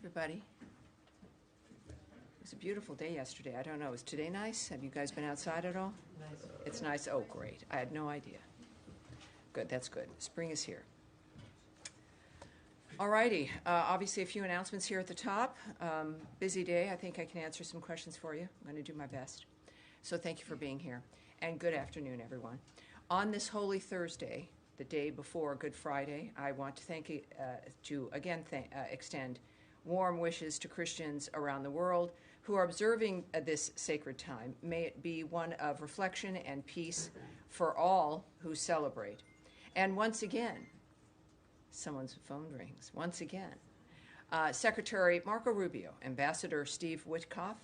everybody. It was a beautiful day yesterday. I don't know, is today nice? Have you guys been outside at all? Nice. It's nice. Oh, great. I had no idea. Good, that's good. Spring is here. All righty. Obviously, a few announcements here at the top. Busy day. I think I can answer some questions for you. I'm going to do my best. So thank you for being here. And good afternoon, everyone. On this Holy Thursday, the day before Good Friday, I want to thank you, extend warm wishes to Christians around the world who are observing this sacred time. May it be one of reflection and peace for all who celebrate. And once again, someone's phone rings. Once again, Secretary Marco Rubio, Ambassador Steve Witkoff,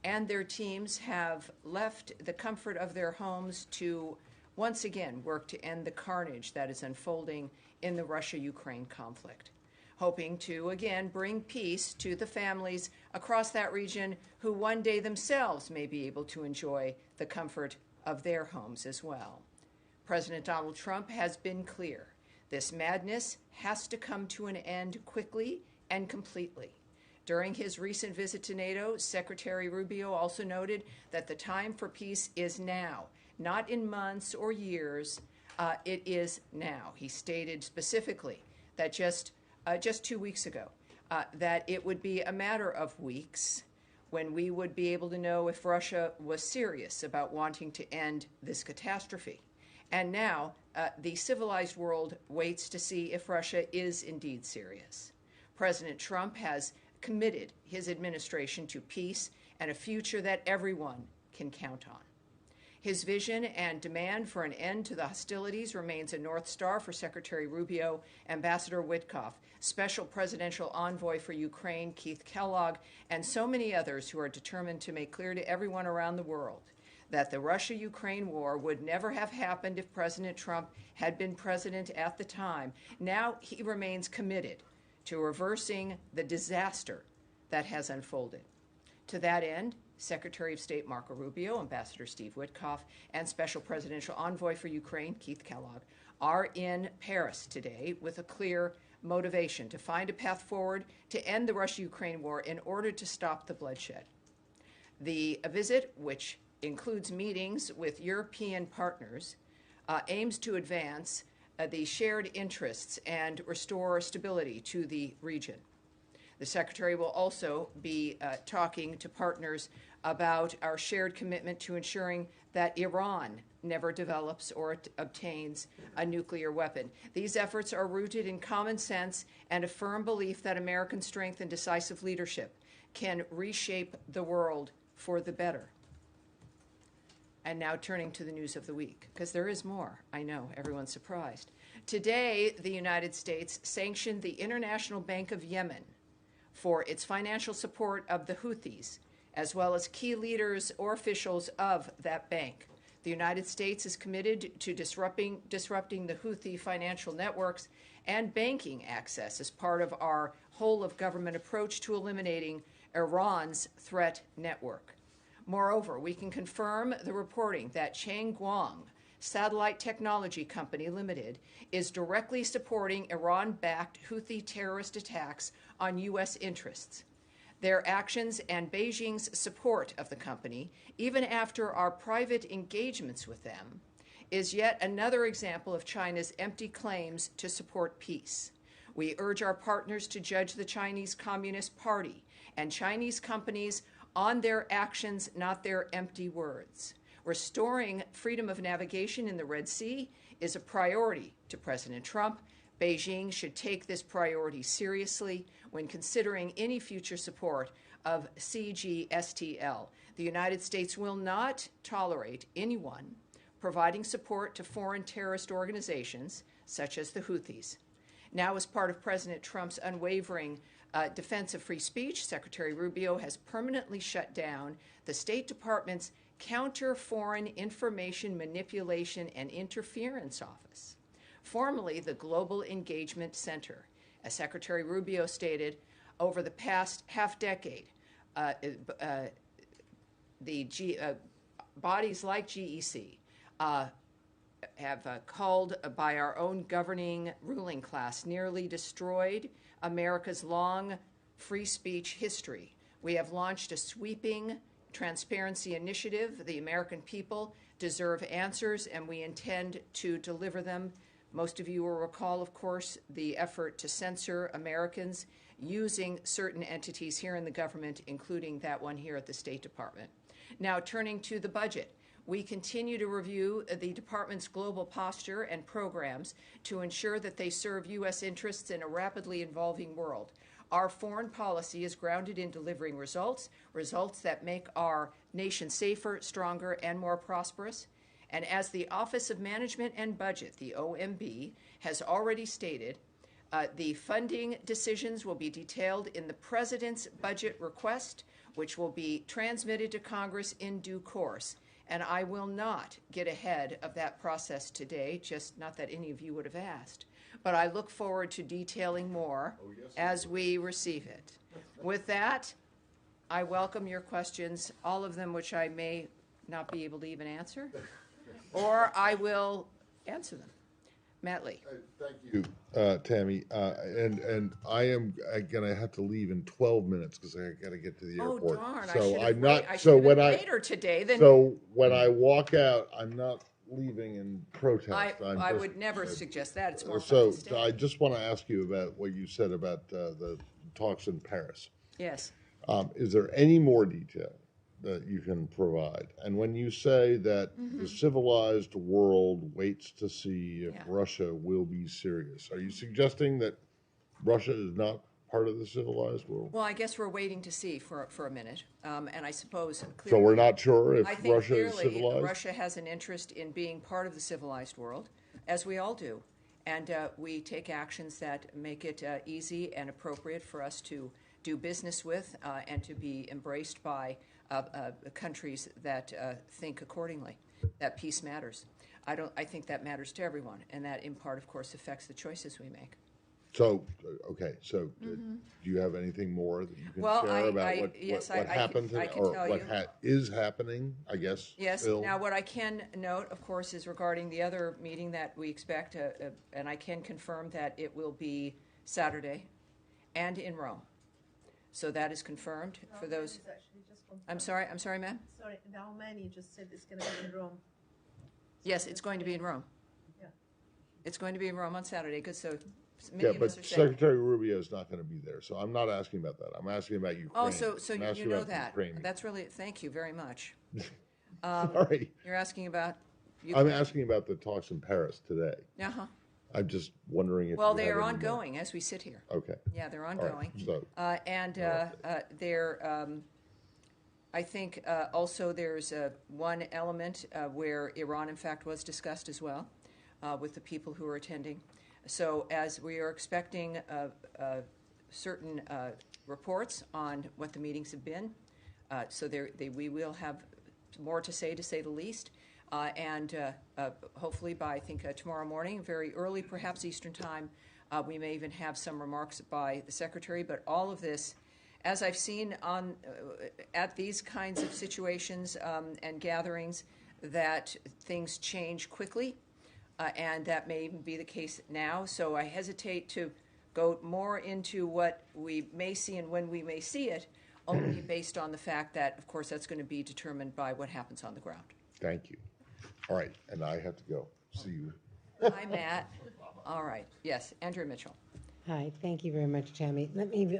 and their teams have left the comfort of their homes to once again work to end the carnage that is unfolding in the Russia-Ukraine conflict, hoping to again bring peace to the families across that region who one day themselves may be able to enjoy the comfort of their homes as well. President Donald Trump has been clear. This madness has to come to an end quickly and completely. During his recent visit to NATO, Secretary Rubio also noted that the time for peace is now, not in months or years. It is now. He stated specifically that just 2 weeks ago that it would be a matter of weeks when we would be able to know if Russia was serious about wanting to end this catastrophe. And now the civilized world waits to see if Russia is indeed serious. President Trump has committed his administration to peace and a future that everyone can count on. His vision and demand for an end to the hostilities remains a North Star for Secretary Rubio, Ambassador Witkoff, Special Presidential Envoy for Ukraine, Keith Kellogg, and so many others who are determined to make clear to everyone around the world that the Russia-Ukraine war would never have happened if President Trump had been president at the time. Now he remains committed to reversing the disaster that has unfolded. To that end, Secretary of State Marco Rubio, Ambassador Steve Witkoff, and Special Presidential Envoy for Ukraine, Keith Kellogg, are in Paris today with a clear motivation to find a path forward to end the Russia-Ukraine war in order to stop the bloodshed. The visit, which includes meetings with European partners, aims to advance the shared interests and restore stability to the region. The Secretary will also be talking to partners about our shared commitment to ensuring that Iran never develops or obtains a nuclear weapon. These efforts are rooted in common sense and a firm belief that American strength and decisive leadership can reshape the world for the better. And now turning to the news of the week, because there is more. I know, everyone's surprised. Today, the United States sanctioned the International Bank of Yemen for its financial support of the Houthis, as well as key leaders or officials of that bank. The United States is committed to disrupting the Houthi financial networks and banking access as part of our whole-of-government approach to eliminating Iran's threat network. Moreover, we can confirm the reporting that Changguang Satellite Technology Company Limited is directly supporting Iran-backed Houthi terrorist attacks on U.S. interests. Their actions and Beijing's support of the company, even after our private engagements with them, is yet another example of China's empty claims to support peace. We urge our partners to judge the Chinese Communist Party and Chinese companies on their actions, not their empty words. Restoring freedom of navigation in the Red Sea is a priority to President Trump. Beijing should take this priority seriously when considering any future support of CGSTL. The United States will not tolerate anyone providing support to foreign terrorist organizations such as the Houthis. Now, as part of President Trump's unwavering defense of free speech, Secretary Rubio has permanently shut down the State Department's Counter-Foreign Information Manipulation and Interference Office, formerly the Global Engagement Center. As Secretary Rubio stated, over the past half-decade, bodies like GEC have called by our own governing ruling class nearly destroyed America's long free speech history. We have launched a sweeping transparency initiative. The American people deserve answers, and we intend to deliver them. Most of you will recall, of course, the effort to censor Americans using certain entities here in the government, including that one here at the State Department. Now, turning to the budget, we continue to review the department's global posture and programs to ensure that they serve U.S. interests in a rapidly evolving world. Our foreign policy is grounded in delivering results that make our nation safer, stronger, and more prosperous. And as the Office of Management and Budget, the OMB, has already stated, the funding decisions will be detailed in the President's budget request, which will be transmitted to Congress in due course. And I will not get ahead of that process today, just not that any of you would have asked. But I look forward to detailing more as we receive it. With that, I welcome your questions, all of them which I may not be able to even answer, or I will answer them. Matt Lee. Thank you, Tammy. And I am going to have to leave in 12 minutes because I got to get to the airport. Oh darn! So I should have later today. Then so when I walk out, I'm not leaving in protest. I would never suggest that. It's more so fun to stay. I just want to ask you about what you said about the talks in Paris. Yes. Is there any more detail that you can provide? And when you say that the civilized world waits to see if Russia will be serious, are you suggesting that Russia is not part of the civilized world? Well, I guess we're waiting to see for a minute, and I suppose clearly, so we're not sure if I think Russia is clearly civilized? Russia has an interest in being part of the civilized world, as we all do, and we take actions that make it easy and appropriate for us to do business with and to be embraced by countries that think accordingly, that peace matters. I think that matters to everyone, and that in part, of course, affects the choices we make. So, okay, so do you have anything more that you can share about what happened I can tell what you. is happening, I guess? Yes. Still? Now, what I can note, of course, is regarding the other meeting that we expect, and I can confirm that it will be Saturday and in Rome. So that is confirmed for those. I'm sorry, ma'am? Sorry, the Almani just said it's going to be in Rome. Yes, it's going to be in Rome. Yeah. It's going to be in Rome on Saturday. Good, so many Yeah, of but us are saying. Secretary Rubio is not going to be there, so I'm not asking about that. I'm asking about Ukraine. Oh, so I'm you asking know about that. Ukraine. That's really, thank you very much. Sorry. You're asking about I'm asking about the talks in Paris today. Uh-huh. I'm just wondering if Well, you they have are any more. ongoing as we sit here. Okay. Yeah, they're All right, ongoing. so They're, I think also there's one element where Iran, in fact, was discussed as well with the people who are attending. So as we are expecting certain reports on what the meetings have been, so we will have more to say the least. And hopefully by, I think, tomorrow morning, very early, perhaps Eastern time, we may even have some remarks by the Secretary. But all of this, as I've seen on at these kinds of situations and gatherings, that things change quickly, and that may even be the case now. So I hesitate to go more into what we may see and when we may see it, only based on the fact that, of course, that's going to be determined by what happens on the ground. thank you. All right, and I have to go. See you. Hi, Matt. All right. Yes, Andrea Mitchell. Hi, thank you very much, Tammy. Let me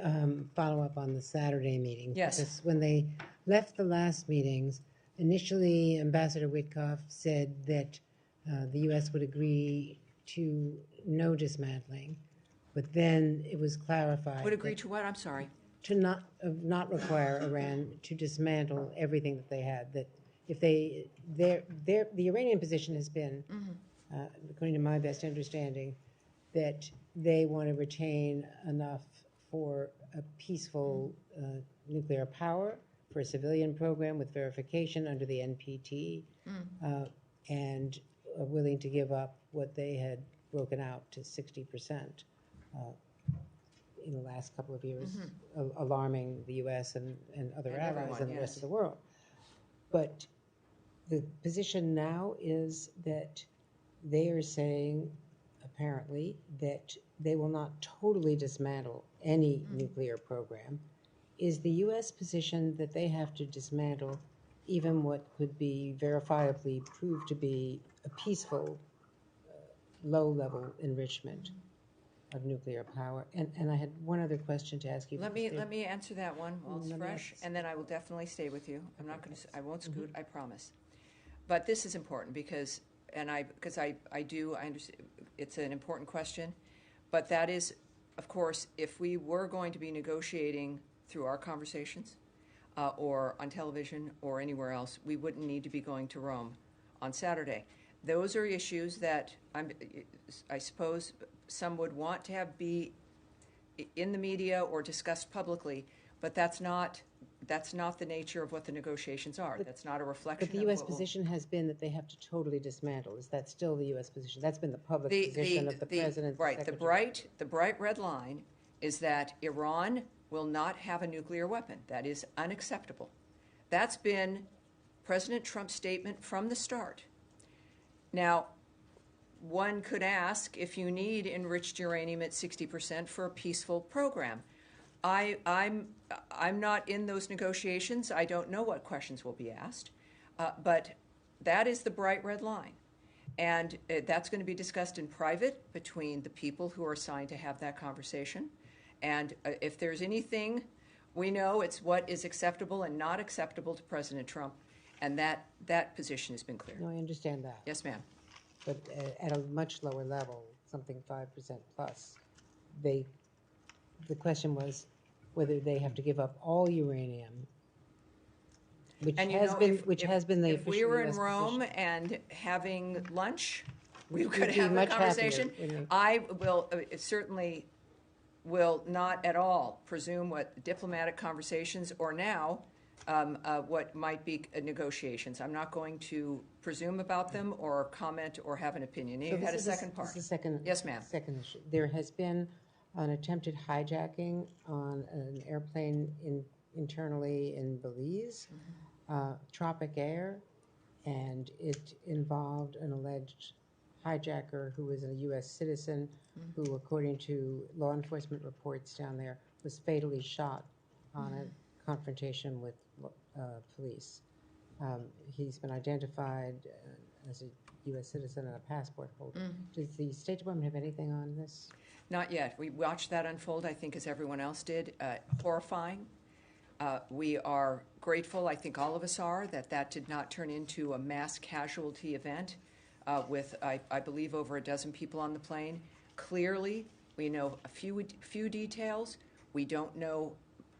follow up on the Saturday meeting. Yes. Because when they left the last meetings, initially Ambassador Witkoff said that the U.S. would agree to no dismantling, but then it was clarified. Would agree to what? I'm sorry. To not require Iran to dismantle everything that they had. That if the Iranian position has been, according to my best understanding, that they want to retain enough for a peaceful nuclear power, for a civilian program with verification under the NPT, and are willing to give up what they had broken out to 60% in the last couple of years, alarming the U.S. and other And allies everyone, and the yes. rest of the world. But the position now is that they are saying a apparently, that they will not totally dismantle any nuclear program. Is the U.S. position that they have to dismantle even what could be verifiably proved to be a peaceful, low-level enrichment of nuclear power? And I had one other question to ask you. Let me answer that one while it's Let me fresh, ask- and then I will definitely stay with you. I'm not going to. I won't scoot. I promise. But this is important because I understand it's an important question. But that is, of course, if we were going to be negotiating through our conversations, or on television or anywhere else, we wouldn't need to be going to Rome on Saturday. Those are issues that I suppose some would want to have be in the media or discussed publicly, but that's not the nature of what the negotiations are. That's not a reflection. But the of U.S. what will- position has been that they have to totally dismantle. Is that still the U.S. position? That's been the public position of the president. Right. The bright red line is that Iran will not have a nuclear weapon. That is unacceptable. That's been President Trump's statement from the start. Now, one could ask if you need enriched uranium at 60% for a peaceful program. I'm not in those negotiations. I don't know what questions will be asked, but that is the bright red line. And that's going to be discussed in private between the people who are assigned to have that conversation. And if there's anything, we know it's what is acceptable and not acceptable to President Trump, and that position has been clear. No, I understand that. Yes, ma'am. But at a much lower level, something 5% plus, the question was whether they have to give up all uranium, which And has been the if official we were in US Rome position. and having lunch, we We'd could be have a much happier, conversation. wouldn't we? I will certainly will not at all presume what diplomatic conversations or now what might be negotiations. I'm not going to presume about them or comment or have an opinion. You had a second part. This is the second. Yes, ma'am. Second issue. There has been an attempted hijacking on an airplane internally in Belize, Tropic Air, and it involved an alleged hijacker who was a U.S. citizen who, according to law enforcement reports down there, was fatally shot on a confrontation with police. He's been identified as a U.S. citizen and a passport holder. Does the State Department have anything on this? Not yet. We watched that unfold, I think, as everyone else did. Horrifying. We are grateful, I think all of us are, that did not turn into a mass casualty event with, I believe, over a dozen people on the plane. Clearly, we know a few details. We don't know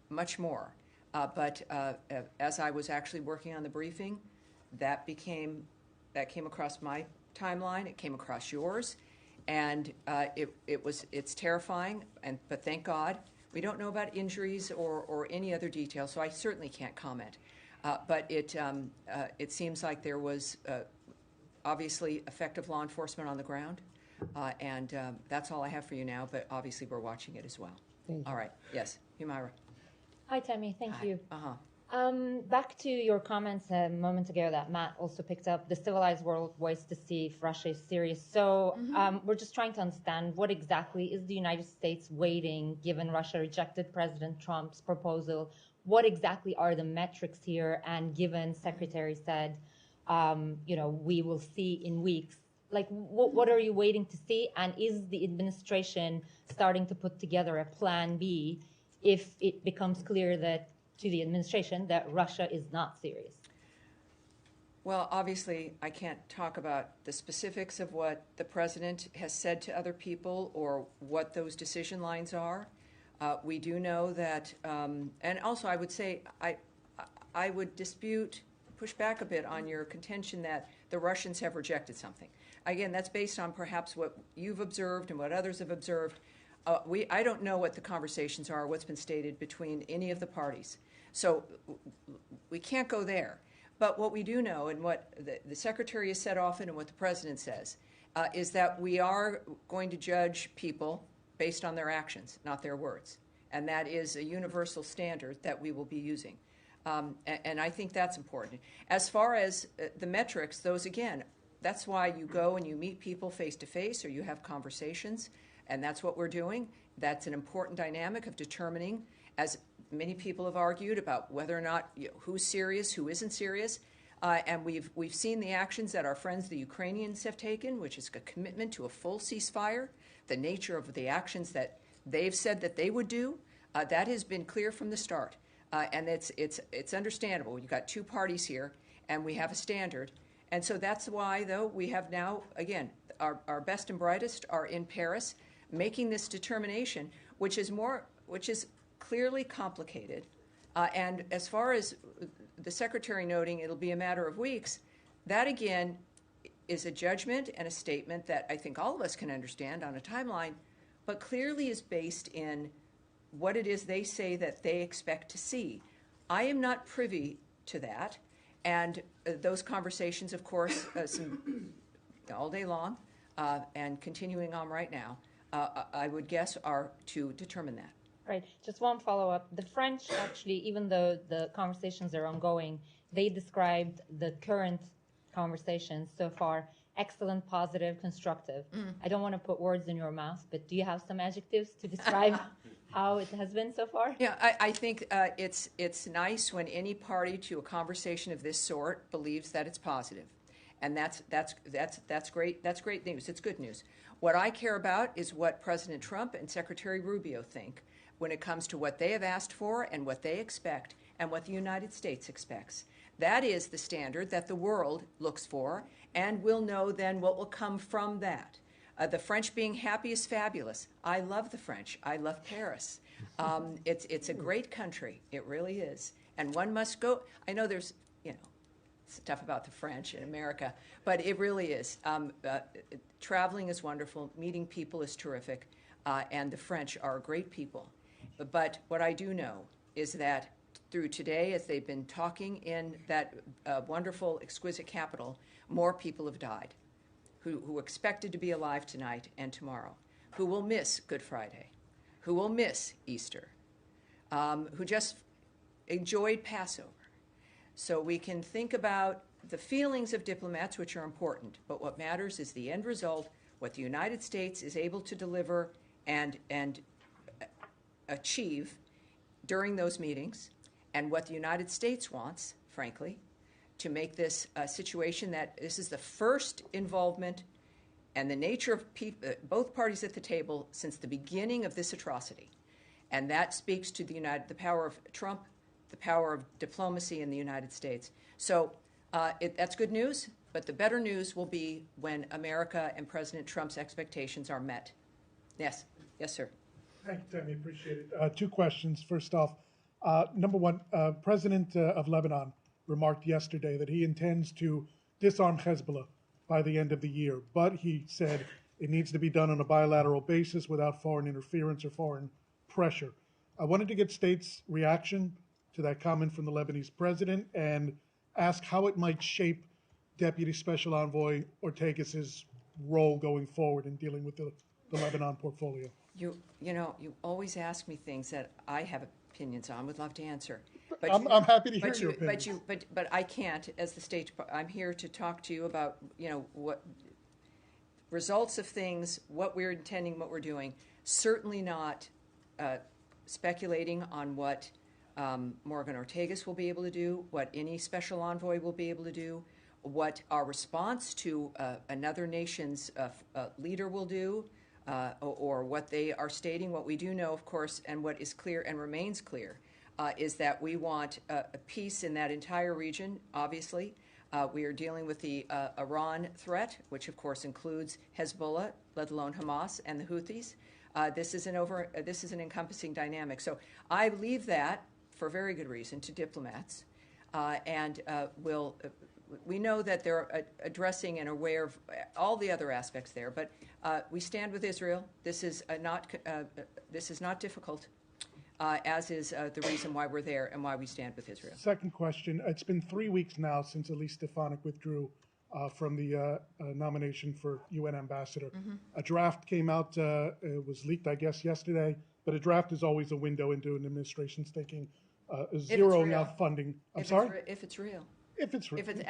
much more. But as I was actually working on the briefing, that came across my timeline. It came across yours, and it's terrifying. But thank God we don't know about injuries or any other details, so I certainly can't comment. But it seems like there was obviously effective law enforcement on the ground, and that's all I have for you now. But obviously we're watching it as well. Thank you. All right. Yes, Humaira. Hi, Tammy. Thank you. Uh-huh. Back to your comments a moment ago that Matt also picked up. The civilized world waits to see if Russia is serious. So we're just trying to understand what exactly is the United States waiting, given Russia rejected President Trump's proposal. What exactly are the metrics here? And given Secretary said, we will see in weeks. Like, what are you waiting to see? And is the administration starting to put together a plan B if it becomes clear to the administration that Russia is not serious? Well, obviously, I can't talk about the specifics of what the president has said to other people or what those decision lines are. We do know that, and also I would say I would push back a bit on your contention that the Russians have rejected something. Again, that's based on perhaps what you've observed and what others have observed. I don't know what the conversations are, what's been stated between any of the parties. So we can't go there. But what we do know, and what the Secretary has said often and what the President says, is that we are going to judge people based on their actions, not their words. And that is a universal standard that we will be using. And I think that's important. As far as the metrics, those, again, that's why you go and you meet people face to face, or you have conversations, and that's what we're doing. That's an important dynamic of determining, as many people have argued, about whether or not, who's serious, who isn't serious. And we've seen the actions that our friends, the Ukrainians, have taken, which is a commitment to a full ceasefire. The nature of the actions that they've said that they would do, that has been clear from the start. And it's understandable. You've got two parties here, and we have a standard. And so that's why, though, we have now, again, our best and brightest are in Paris, making this determination, which is clearly complicated. And as far as the Secretary noting it'll be a matter of weeks, that again is a judgment and a statement that I think all of us can understand on a timeline, but clearly is based in what it is they say that they expect to see. I am not privy to that, and those conversations, of course, all day long and continuing on right now, I would guess are to determine that. Right. Just one follow-up. The French actually, even though the conversations are ongoing, they described the current conversations so far excellent, positive, constructive. I don't want to put words in your mouth, but do you have some adjectives to describe how it has been so far? Yeah, I think it's nice when any party to a conversation of this sort believes that it's positive, and that's great. That's great news. It's good news. What I care about is what President Trump and Secretary Rubio think when it comes to what they have asked for and what they expect and what the United States expects. That is the standard that the world looks for, and we'll know then what will come from that. The French being happy is fabulous. I love the French. I love Paris. It's a great country. It really is. And one must go. I know there's, stuff about the French in America, but it really is. Traveling is wonderful. Meeting people is terrific. And the French are great people. But what I do know is that through today, as they've been talking in that wonderful, exquisite capital, more people have died who expected to be alive tonight and tomorrow, who will miss Good Friday, who will miss Easter, who just enjoyed Passover. So we can think about the feelings of diplomats, which are important, but what matters is the end result, what the United States is able to deliver and achieve during those meetings, and what the United States wants, frankly, to make this a situation that this is the first involvement and the nature of both parties at the table since the beginning of this atrocity. And that speaks to the power of Trump, the power of diplomacy in the United States. So that's good news, but the better news will be when America and President Trump's expectations are met. Yes, sir. Thank you, Tammy. Appreciate it. Two questions. First off, number one, President of Lebanon remarked yesterday that he intends to disarm Hezbollah by the end of the year, but he said it needs to be done on a bilateral basis without foreign interference or foreign pressure. I wanted to get states' reaction to that comment from the Lebanese president and ask how it might shape Deputy Special Envoy Ortegas' role going forward in dealing with the Lebanon portfolio. You always ask me things that I have opinions on. Would love to answer. I'm happy to hear your opinion. But I can't, as the state. I'm here to talk to you about what results of things, what we're intending, what we're doing. Certainly not speculating on what Morgan Ortegas will be able to do, what any special envoy will be able to do, what our response to another nation's leader will do. Or what they are stating. What we do know, of course, and what is clear and remains clear, is that we want a peace in that entire region, obviously. We are dealing with the Iran threat, which, of course, includes Hezbollah, let alone Hamas, and the Houthis. This is an encompassing dynamic. So I leave that, for very good reason, to diplomats, and we know that they're addressing and aware of all the other aspects there, but we stand with Israel. This is not difficult, as is the reason why we're there and why we stand with Israel. Second question. It's been 3 weeks now since Elise Stefanik withdrew from the nomination for UN ambassador. Mm-hmm. A draft came out, it was leaked, I guess, yesterday, but a draft is always a window into an administration's thinking, zeroing out funding. If it's real. If it's real. If it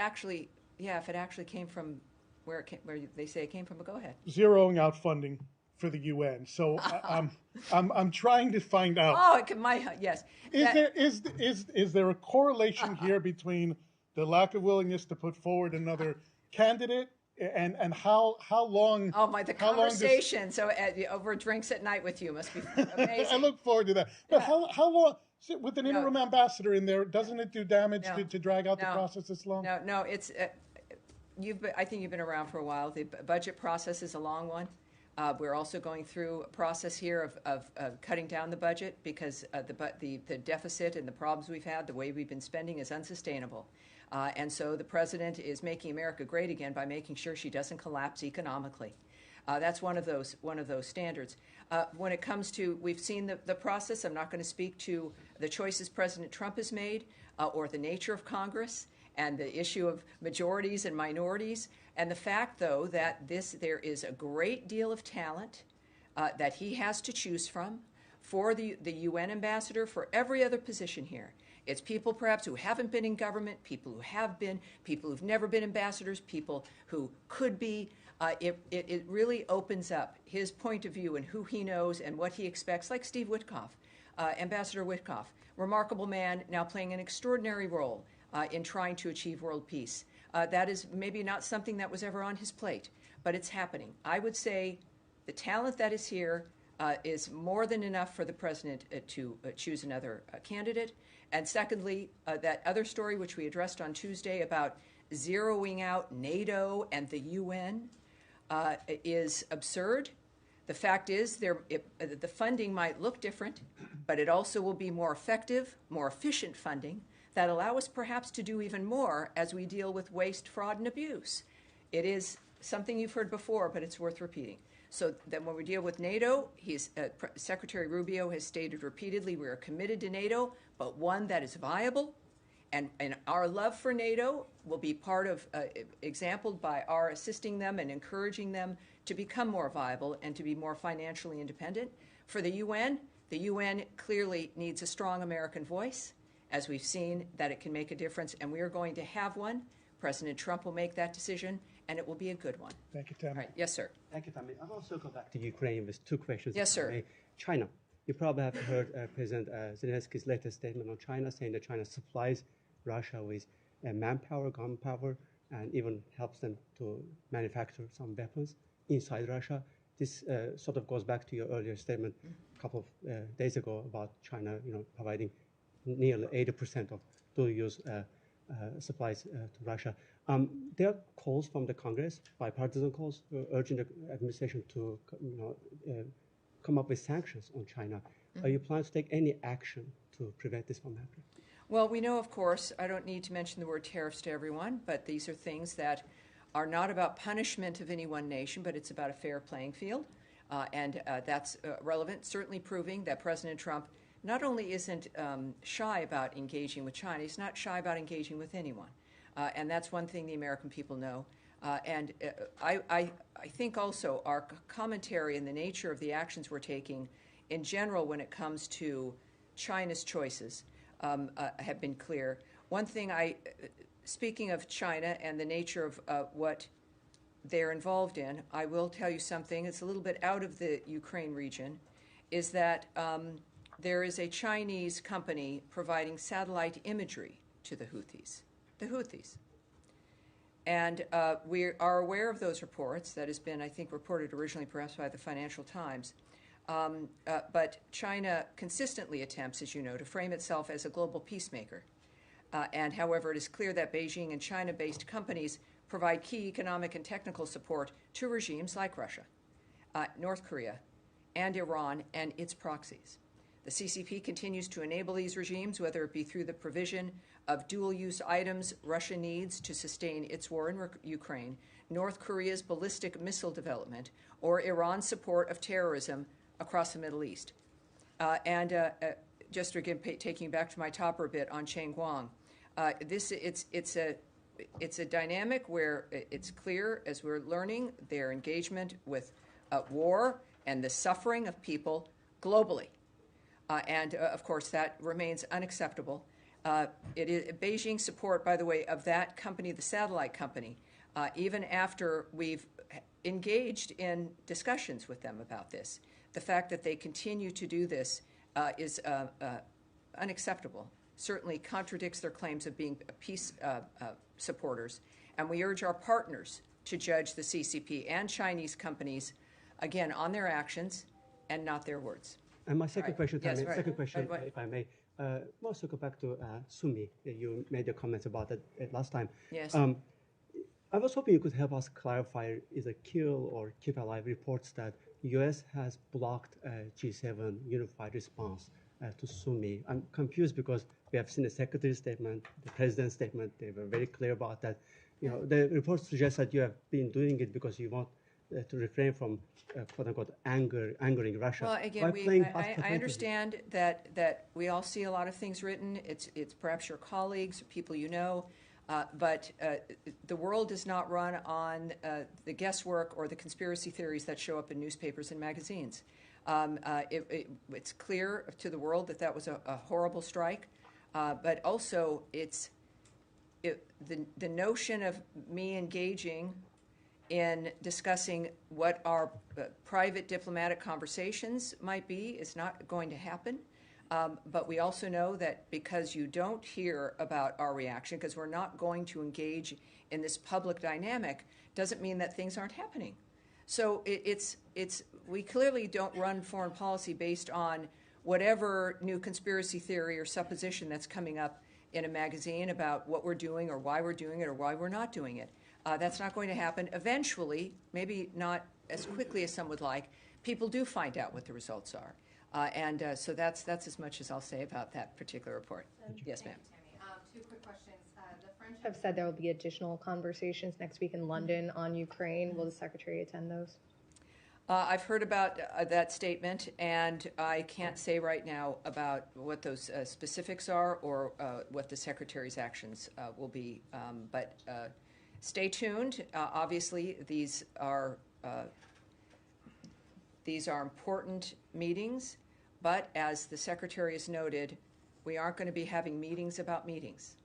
actually came from where they say it came from, but go ahead. zeroing out funding for the UN. So I'm trying to find out. Oh, yes. Is there a correlation here between the lack of willingness to put forward another candidate and how long? Oh my, the how long does- conversation. So over drinks at night with you must be amazing. I look forward to that. But how long? With an interim ambassador in there, doesn't it do damage No. to drag out the No. process this long? No, it's I think you've been around for a while. The budget process is a long one. We're also going through a process here of cutting down the budget because the deficit and the problems we've had, the way we've been spending is unsustainable. And so the president is making America great again by making sure she doesn't collapse economically. That's one of those standards. When it comes to, we've seen the process. I'm not going to speak to the choices President Trump has made or the nature of Congress and the issue of majorities and minorities, and the fact, though, that there is a great deal of talent that he has to choose from for the UN ambassador, for every other position here. It's people perhaps who haven't been in government, people who have been, people who've never been ambassadors, people who could be. It really opens up his point of view and who he knows and what he expects, like Steve Witkoff, Ambassador Witkoff, remarkable man, now playing an extraordinary role in trying to achieve world peace. That is maybe not something that was ever on his plate, but it's happening. I would say the talent that is here is more than enough for the president to choose another candidate. And secondly, that other story which we addressed on Tuesday about zeroing out NATO and the UN is absurd. The fact is the funding might look different, but it also will be more effective, more efficient funding that allow us perhaps to do even more as we deal with waste, fraud, and abuse. It is something you've heard before, but it's worth repeating. So then when we deal with NATO, Secretary Rubio has stated repeatedly we are committed to NATO, but one that is viable. And our love for NATO will be part of, exampled by our assisting them and encouraging them to become more viable and to be more financially independent. For the UN clearly needs a strong American voice, as we've seen that it can make a difference, and we are going to have one. President Trump will make that decision, and it will be a good one. Thank you, Tammy. All right. Yes, sir. Thank you, Tammy. I'll also go back to Ukraine with two questions. Yes, sir. China. You probably have heard President Zelensky's latest statement on China, saying that China supplies Russia with manpower, gunpower, and even helps them to manufacture some weapons inside Russia. This sort of goes back to your earlier statement a couple of days ago about China, providing nearly 80% of dual-use supplies to Russia. There are calls from the Congress, bipartisan calls, urging the administration to, come up with sanctions on China. Are you planning to take any action to prevent this from happening? Well, we know, of course, I don't need to mention the word tariffs to everyone, but these are things that are not about punishment of any one nation, but it's about a fair playing field. And that's relevant, certainly proving that President Trump not only isn't shy about engaging with China, he's not shy about engaging with anyone. And that's one thing the American people know. And I think also our commentary and the nature of the actions we're taking in general when it comes to China's choices have been clear. One thing speaking of China and the nature of what they're involved in, I will tell you something, it's a little bit out of the Ukraine region, is that there is a Chinese company providing satellite imagery to the Houthis. The Houthis. And we are aware of those reports. That has been, I think, reported originally perhaps by the Financial Times. But China consistently attempts, as you know, to frame itself as a global peacemaker. And however, it is clear that Beijing and China-based companies provide key economic and technical support to regimes like Russia, North Korea, and Iran and its proxies. The CCP continues to enable these regimes, whether it be through the provision of dual-use items Russia needs to sustain its war in Ukraine, North Korea's ballistic missile development, or Iran's support of terrorism across the Middle East. Just again, taking back to my topper bit on Cheng Guang, it's a dynamic where it's clear, as we're learning, their engagement with war and the suffering of people globally. Of course, that remains unacceptable. It is Beijing's support, by the way, of that company, the satellite company, even after we've engaged in discussions with them about this. The fact that they continue to do this is unacceptable, certainly contradicts their claims of being peace supporters, and we urge our partners to judge the CCP and Chinese companies, again, on their actions and not their words. And my second Right. question, Yes, right. second question, Right. if I may, also go back to Sumi. You made your comments about it last time. Yes. I was hoping you could help us clarify either kill or keep alive reports that U.S. has blocked a G7 unified response to Sumi. I'm confused because we have seen the secretary's statement, the president's statement. They were very clear about that. The reports suggest that you have been doing it because you want to refrain from quote unquote angering Russia. Well, again, I understand that we all see a lot of things written. It's perhaps your colleagues, people you know, but the world does not run on the guesswork or the conspiracy theories that show up in newspapers and magazines. It's clear to the world that was a horrible strike, but also the notion of me engaging in discussing what our private diplomatic conversations might be is not going to happen. But we also know that because you don't hear about our reaction, because we're not going to engage in this public dynamic, doesn't mean that things aren't happening. So we clearly don't run foreign policy based on whatever new conspiracy theory or supposition that's coming up in a magazine about what we're doing or why we're doing it or why we're not doing it. That's not going to happen. Eventually, maybe not as quickly as some would like, people do find out what the results are. So that's as much as I'll say about that particular report. Yes, ma'am. Two quick questions. The French have said there will be additional conversations next week in London on Ukraine. Will the Secretary attend those? I've heard about that statement, and I can't say right now about what those specifics are or what the Secretary's actions will be. But stay tuned. Obviously, these are important meetings, but as the Secretary has noted, we aren't going to be having meetings about meetings.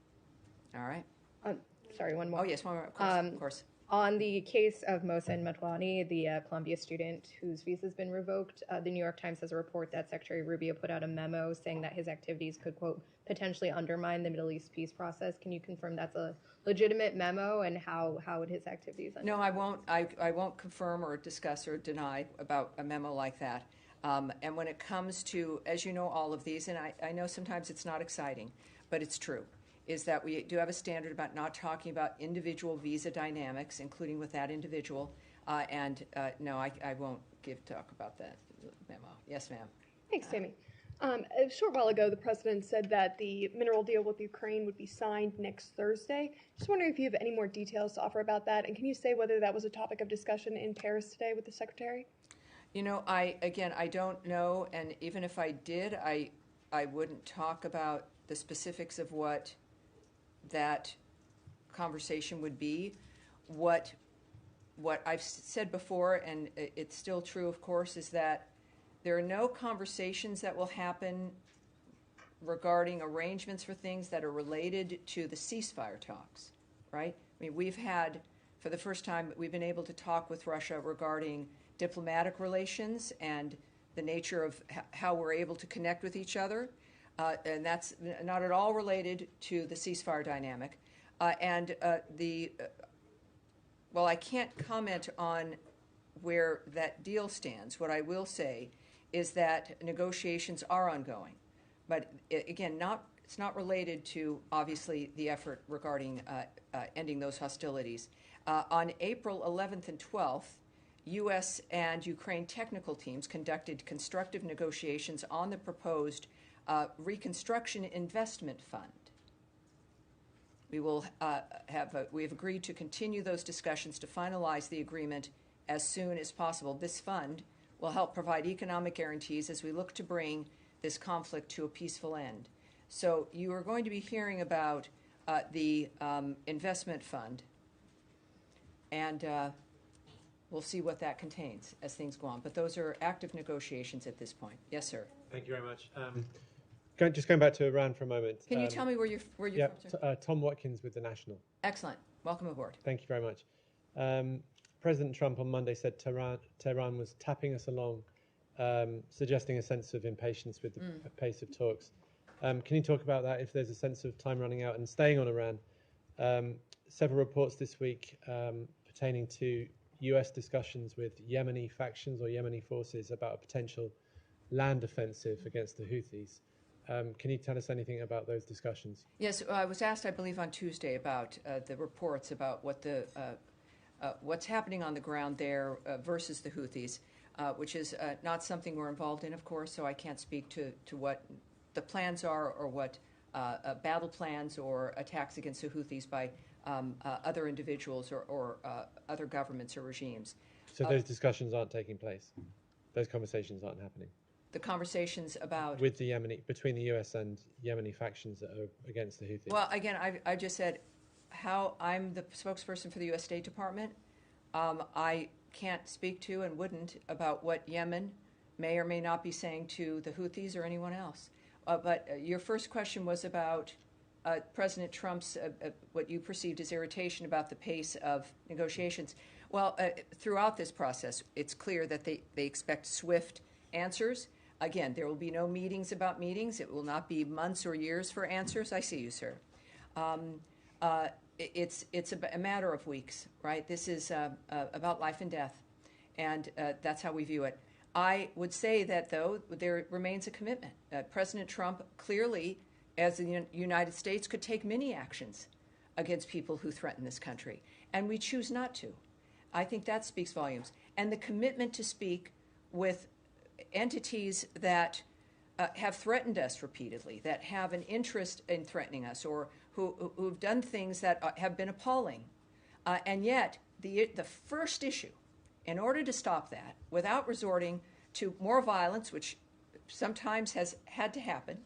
All right? Sorry, one more. Oh, yes, one more. Of course. On the case of Mohsen Medlani, the Columbia student whose visa has been revoked, the New York Times has a report that Secretary Rubio put out a memo saying that his activities could, quote, potentially undermine the Middle East peace process. Can you confirm that's a legitimate memo, and how would his activities undermine? No, I won't. I won't confirm or discuss or deny about a memo like that. And when it comes to, as you know, all of these, and I know sometimes it's not exciting, but it's true, is that we do have a standard about not talking about individual visa dynamics, including with that individual. No, I won't talk about that memo. Yes, ma'am. Thanks, Tammy. A short while ago, the president said that the mineral deal with Ukraine would be signed next Thursday. Just wondering if you have any more details to offer about that, and can you say whether that was a topic of discussion in Paris today with the secretary? You know, I don't know, and even if I did, I wouldn't talk about the specifics of what that conversation would be. What I've said before, and it's still true, of course, is that there are no conversations that will happen regarding arrangements for things that are related to the ceasefire talks, right? I mean, we've had, for the first time, we've been able to talk with Russia regarding diplomatic relations and the nature of how we're able to connect with each other. And that's not at all related to the ceasefire dynamic. Well, I can't comment on where that deal stands. What I will say is that negotiations are ongoing. But again, it's not related to, obviously, the effort regarding ending those hostilities. On April 11th and 12th, U.S. and Ukraine technical teams conducted constructive negotiations on the proposed Reconstruction Investment Fund. We will we have agreed to continue those discussions to finalize the agreement as soon as possible. This fund will help provide economic guarantees as we look to bring this conflict to a peaceful end. So you are going to be hearing about the investment fund, and we'll see what that contains as things go on. But those are active negotiations at this point. Yes, sir. Thank you very much. Just going back to Iran for a moment. Can you tell me where you're from, sir? Tom Watkins with The National. Excellent. Welcome aboard. Thank you very much. President Trump on Monday said Tehran was tapping us along, suggesting a sense of impatience with the pace of talks. Can you talk about that, if there's a sense of time running out? And staying on Iran, several reports this week pertaining to US discussions with Yemeni factions or Yemeni forces about a potential land offensive against the Houthis. Can you tell us anything about those discussions? Yes, I was asked, I believe, on Tuesday about the reports about what what's happening on the ground there versus the Houthis, which is not something we're involved in, of course, so I can't speak to what the plans are or what battle plans or attacks against the Houthis by other individuals or other governments or regimes. So those discussions aren't taking place? Those conversations aren't happening? The conversations about... With the Yemeni, between the US and Yemeni factions that are against the Houthis? Well, again, I just said how I'm the spokesperson for the U.S. State Department. I can't speak to and wouldn't about what Yemen may or may not be saying to the Houthis or anyone else. But your first question was about President Trump's, what you perceived as irritation about the pace of negotiations. Well, throughout this process, it's clear that they expect swift answers. Again, there will be no meetings about meetings. It will not be months or years for answers. I see you, sir. It's a matter of weeks, right? This is about life and death, and that's how we view it. I would say that, though, there remains a commitment. President Trump clearly, as the United States, could take many actions against people who threaten this country, and we choose not to. I think that speaks volumes. And the commitment to speak with entities that have threatened us repeatedly, that have an interest in threatening us, or who've done things that have been appalling. And yet, the first issue, in order to stop that, without resorting to more violence, which sometimes has had to happen,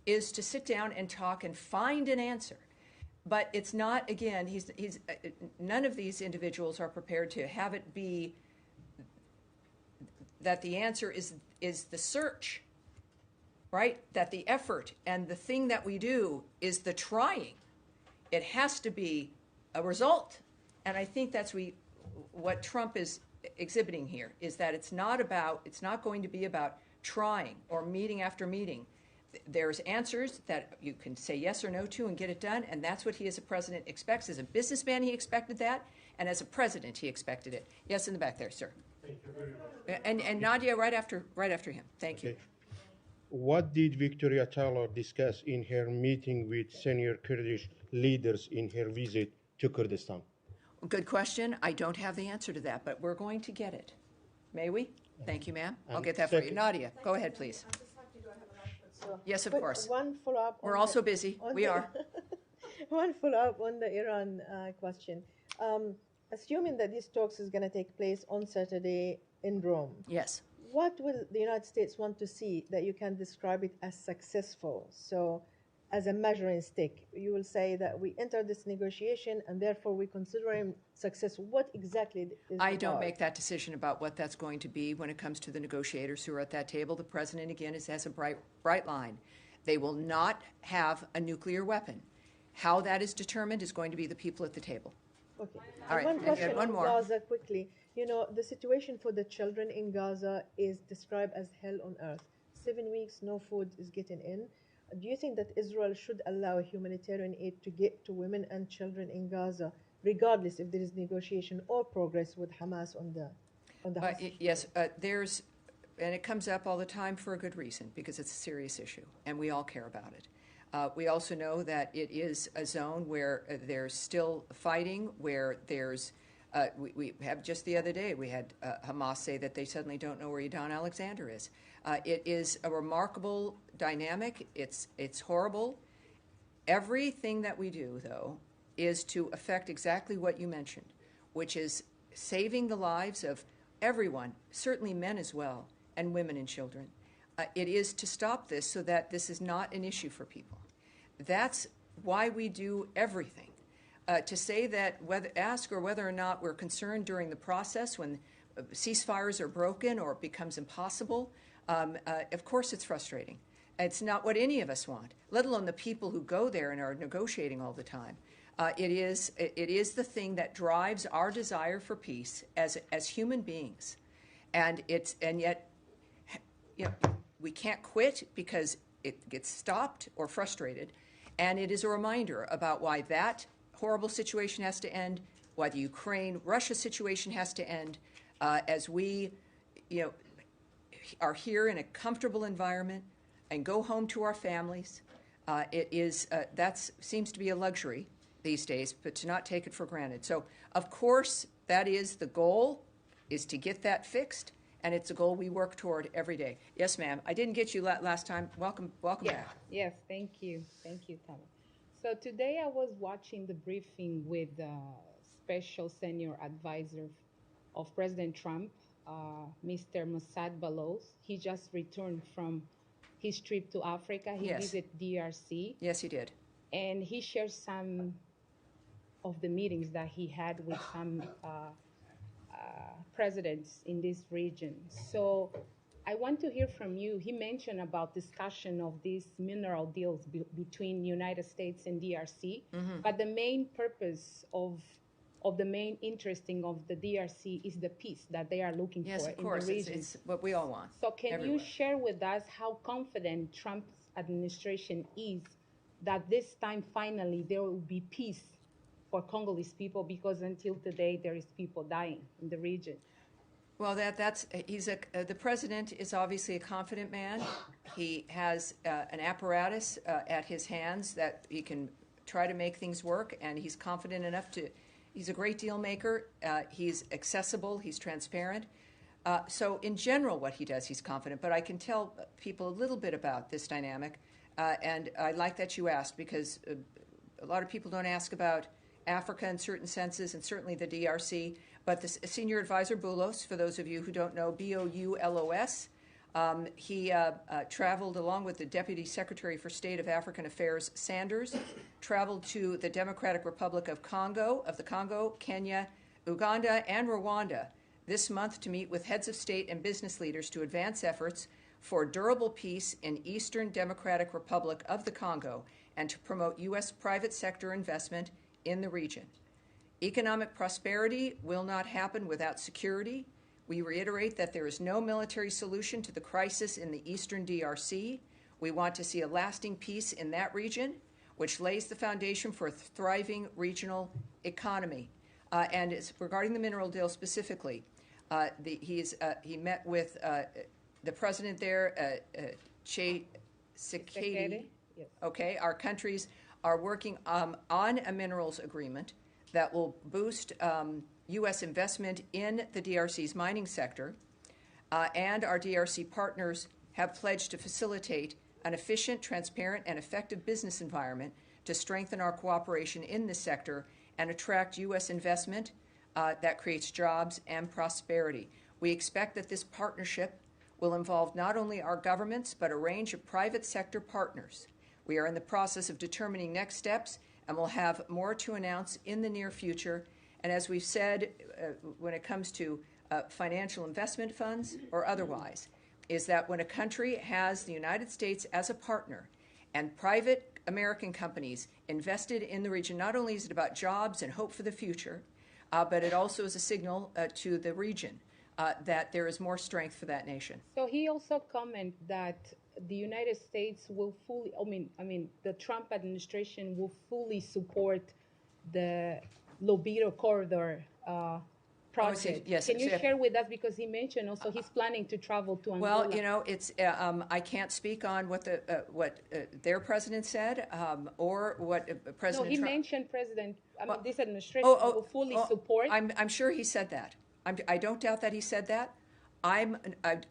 is to sit down and talk and find an answer. But it's not, again, none of these individuals are prepared to have it be that the answer is the search, right? That the effort and the thing that we do is the trying. It has to be a result. And I think that's what Trump is exhibiting here, is that it's not going to be about trying or meeting after meeting. There's answers that you can say yes or no to and get it done, and that's what he as a president expects. As a businessman, he expected that, and as a president, he expected it. Yes, in the back there, sir. Thank you very much. And Nadia, right after him. Thank you. What did Victoria Taylor discuss in her meeting with senior Kurdish leaders in her visit to Kurdistan? Good question. I don't have the answer to that, but we're going to get it. May we? Thank you, ma'am. I'll get that for you. Nadia, go ahead, please. Yes, of course. One follow-up. We're also busy. We are. One follow-up on the Iran question. Assuming that these talks is going to take place on Saturday in Rome. Yes. What will the United States want to see that you can describe it as successful? So, as a measuring stick, you will say that we entered this negotiation and therefore we consider him successful. What exactly is I don't make that decision about what that's going to be when it comes to the negotiators who are at that table. The president, again, has a bright line. They will not have a nuclear weapon. How that is determined is going to be the people at the table. Okay. All right. One question one on more. Gaza quickly. You know, the situation for the children in Gaza is described as hell on earth. 7 weeks, no food is getting in. Do you think that Israel should allow humanitarian aid to get to women and children in Gaza, regardless if there is negotiation or progress with Hamas on the hostage? Yes, there's, and it comes up all the time for a good reason, because it's a serious issue, and we all care about it. We also know that it is a zone where there's still fighting, where there's, we have just the other day, we had Hamas say that they suddenly don't know where Yadon Alexander is. It is a remarkable dynamic. It's horrible. Everything that we do, though, is to affect exactly what you mentioned, which is saving the lives of everyone, certainly men as well, and women and children. It is to stop this so that this is not an issue for people. That's why we do everything. To say that ask whether or not we're concerned during the process when ceasefires are broken or it becomes impossible, of course it's frustrating. It's not what any of us want, let alone the people who go there and are negotiating all the time. It is the thing that drives our desire for peace as human beings, and yet, you know, we can't quit because it gets stopped or frustrated, and it is a reminder about why that horrible situation has to end, why the Ukraine-Russia situation has to end, as we, you know, are here in a comfortable environment and go home to our families. That seems to be a luxury these days, but to not take it for granted. So, of course, that is the goal, is to get that fixed, and it's a goal we work toward every day. Yes, ma'am. I didn't get you last time. Welcome back. Yes, thank you, Tama. So today I was watching the briefing with the special senior advisor of President Trump, Mr. Mossad Balos. He just returned from his trip to Africa. He visited DRC. Yes, he did. And he shared some of the meetings that he had with some presidents in this region. So I want to hear from you. He mentioned about discussion of these mineral deals between United States and DRC, but the main purpose of the main interesting of the DRC is the peace that they are looking for in the region. It's what we all want. So can everywhere. you share with us how confident Trump's administration is that this time finally there will be peace for Congolese people, because until today there is people dying in the region? Well, the president is obviously a confident man. He has an apparatus at his hands that he can try to make things work, and he's confident enough to. He's a great deal maker. He's accessible. He's transparent. So in general, what he does, he's confident. But I can tell people a little bit about this dynamic, and I like that you asked, because a lot of people don't ask about Africa in certain senses, and certainly the DRC. But the senior advisor, Boulos, for those of you who don't know, Boulos, he traveled along with the Deputy Secretary for State of African Affairs, Sanders, traveled to the Democratic Republic of the Congo, Kenya, Uganda, and Rwanda this month to meet with heads of state and business leaders to advance efforts for durable peace in Eastern Democratic Republic of the Congo and to promote U.S. private sector investment in the region. Economic prosperity will not happen without security. We reiterate that there is no military solution to the crisis in the eastern DRC. We want to see a lasting peace in that region, which lays the foundation for a thriving regional economy. And regarding the mineral deal specifically, he met with the president there, Tshisekedi. Yes. Okay, our countries are working on a minerals agreement that will boost U.S. investment in the DRC's mining sector, and our DRC partners have pledged to facilitate an efficient, transparent, and effective business environment to strengthen our cooperation in this sector and attract U.S. investment that creates jobs and prosperity. We expect that this partnership will involve not only our governments, but a range of private sector partners. We are in the process of determining next steps, and we'll have more to announce in the near future. And as we've said, when it comes to financial investment funds or otherwise, is that when a country has the United States as a partner and private American companies invested in the region, not only is it about jobs and hope for the future, but it also is a signal to the region that there is more strength for that nation. So he also commented that the United States will fully, the Trump administration will fully support the Lobito Corridor project. Yes. Can you share with us, because he mentioned also he's planning to travel to Angola? Well, you know, it's I can't speak on what their president said or what President. No, he Trump mentioned this administration will fully support. I'm sure he said that. I don't doubt that he said that. I'm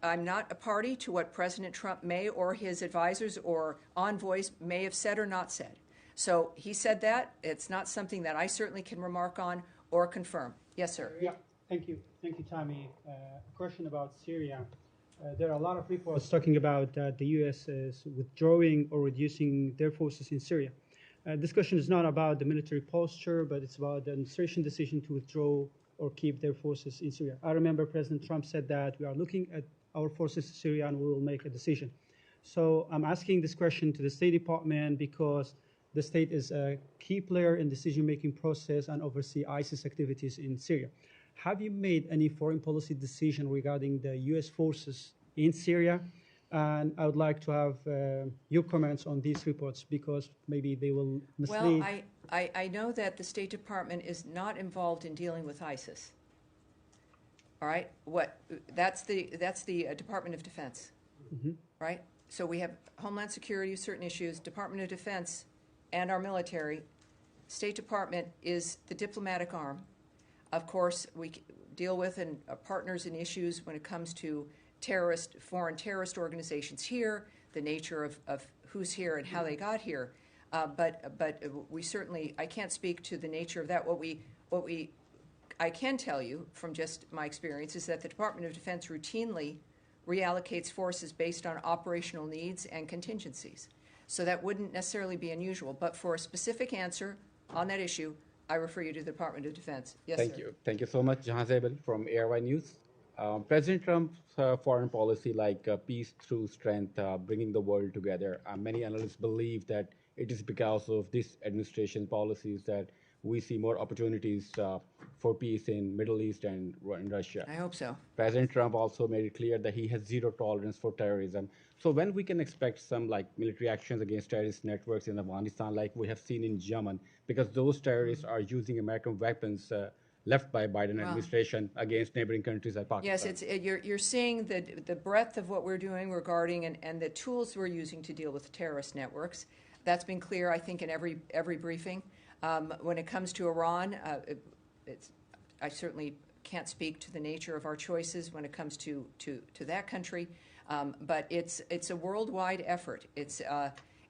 not a party to what President Trump may or his advisors or envoys may have said or not said. So he said that. It's not something that I certainly can remark on or confirm. Yes, sir. Yeah, thank you, Tammy. A question about Syria. There are a lot of reports talking about the U.S. is withdrawing or reducing their forces in Syria. This question is not about the military posture, but it's about the administration decision to withdraw or keep their forces in Syria. I remember President Trump said that we are looking at our forces in Syria and we will make a decision. So I'm asking this question to the State Department because the state is a key player in decision-making process and oversee ISIS activities in Syria. Have you made any foreign policy decision regarding the U.S. forces in Syria? And I would like to have your comments on these reports because maybe they will mislead. Well, I know that the State Department is not involved in dealing with ISIS. All right, that's the Department of Defense, right? So we have Homeland Security, certain issues, Department of Defense, and our military. State Department is the diplomatic arm. Of course, we deal with and are partners in issues when it comes to foreign terrorist organizations here, the nature of who's here and how they got here. But we certainly, I can't speak to the nature of that. I can tell you from just my experience is that the Department of Defense routinely reallocates forces based on operational needs and contingencies. So that wouldn't necessarily be unusual. But for a specific answer on that issue, I refer you to the Department of Defense. Yes, Thank sir. you. Thank you so much, Jahan Zabel from ARY News. President Trump's foreign policy like peace through strength, bringing the world together, many analysts believe that it is because of this administration policies that we see more opportunities for peace in Middle East and in Russia. I hope so. President Trump also made it clear that he has zero tolerance for terrorism. So when we can expect some like military actions against terrorist networks in Afghanistan like we have seen in Yemen, because those terrorists are using American weapons left by Biden administration against neighboring countries like Pakistan. Yes, you're seeing the breadth of what we're doing regarding and the tools we're using to deal with terrorist networks. That's been clear, I think, in every briefing. When it comes to Iran, I certainly can't speak to the nature of our choices when it comes to that country, but it's a worldwide effort. It's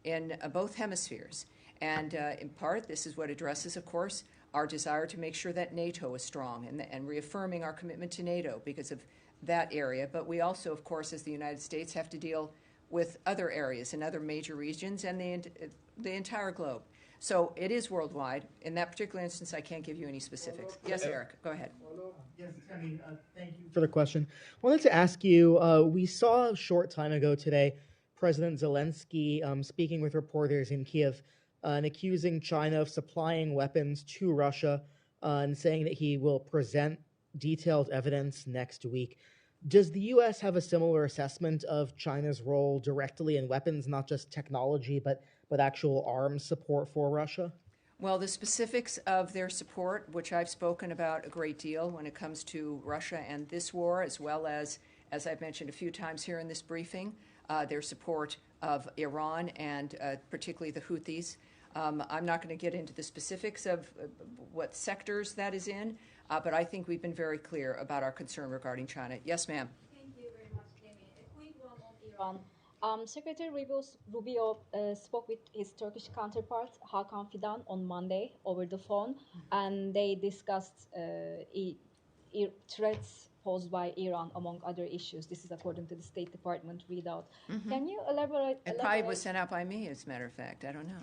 in both hemispheres, and in part, this is what addresses, of course, our desire to make sure that NATO is strong and reaffirming our commitment to NATO because of that area. But we also, of course, as the United States, have to deal with other areas and other major regions and the entire globe. So it is worldwide. In that particular instance, I can't give you any specifics. Yes, Eric, go ahead. Yes, Tammy, thank you for the question. I wanted to ask you, we saw a short time ago today President Zelensky speaking with reporters in Kiev and accusing China of supplying weapons to Russia and saying that he will present detailed evidence next week. Does the U.S. have a similar assessment of China's role directly in weapons, not just technology, but actual arms support for Russia? Well, the specifics of their support, which I've spoken about a great deal when it comes to Russia and this war, as well as I've mentioned a few times here in this briefing, their support of Iran and particularly the Houthis. I'm not going to get into the specifics of what sectors that is in, but I think we've been very clear about our concern regarding China. Yes, ma'am. Thank you very much, Tammy. A quick one on Iran. Secretary Rubio spoke with his Turkish counterpart, Hakan Fidan, on Monday over the phone, and they discussed threats posed by Iran, among other issues. This is according to the State Department readout. Can you elaborate? It probably was sent out by me, as a matter of fact. I don't know.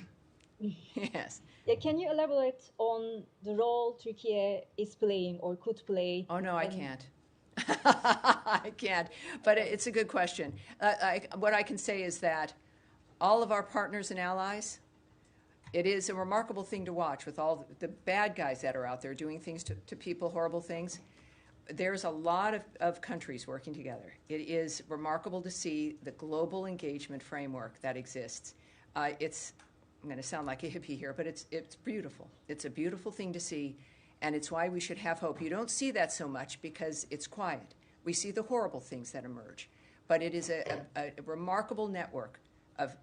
Yes. Yeah, can you elaborate on the role Turkey is playing or could play? Oh, no, I can't. I can't, but it's a good question. What I can say is that all of our partners and allies, it is a remarkable thing to watch with all the bad guys that are out there doing things to people, horrible things. There's a lot of countries working together. It is remarkable to see the global engagement framework that exists. I'm going to sound like a hippie here, but it's beautiful. It's a beautiful thing to see, and it's why we should have hope. You don't see that so much because it's quiet. We see the horrible things that emerge, but it is a remarkable network of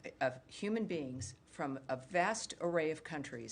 human beings from a vast array of countries